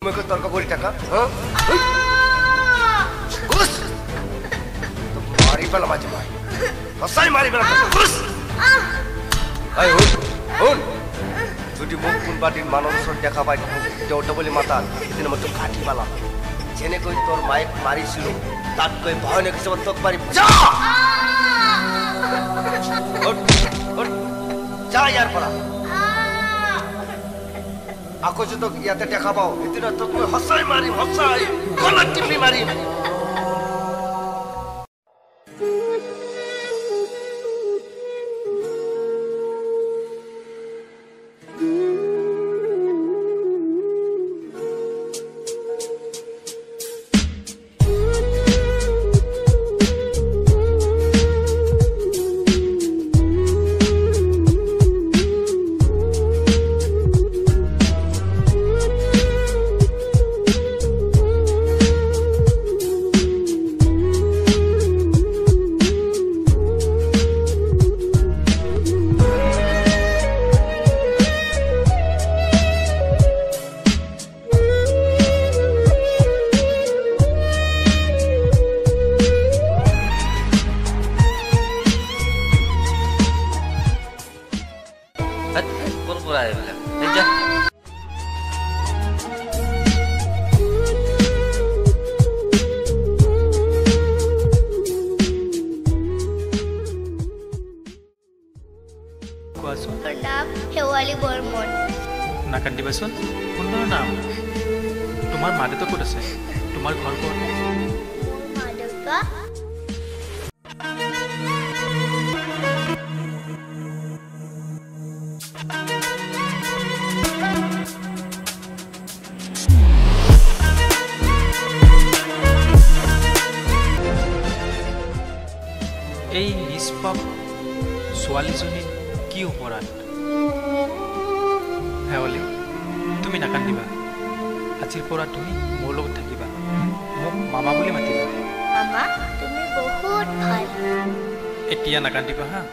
মই কত তৰ্ক কৰি থাকা মাৰি পেলা মাজি মাৰি সঁচাই মাৰি পেলা শুন যদি মোক কোনোবা দিন মানুহৰ ওচৰত দেখা পাই দেউতা বুলি মাতা সেদিন মই তোক কাটি পেলাম যেনেকৈ তোৰ মাইক মাৰিছিলো তাতকৈ ভয়ানক হিচাপত তোক মাৰিম যা ইয়াৰ পৰা আকৌ যদি তোক ইয়াতে দেখা পাওঁ সেদিন তোক মই সঁচাই মাৰিম সঁচাই গলাত টিপি মাৰিম শেৱালি বৰ্মন নাকান্দিবাচোন সুন্দৰ নাম তোমাৰ মা দেউতা ক'ত আছে তোমাৰ ঘৰ ক'ত মা দেউতা এই নিষ্পাপ ছোৱালীজনী কি অপৰাধ শেৱালি তুমি নাকান্দিবা আজিৰ পৰা তুমি মোৰ লগত থাকিবা মোক মামা বুলি মাতিবা মামা তুমি বহুত ভাল এতিয়া নাকান্দিবা হা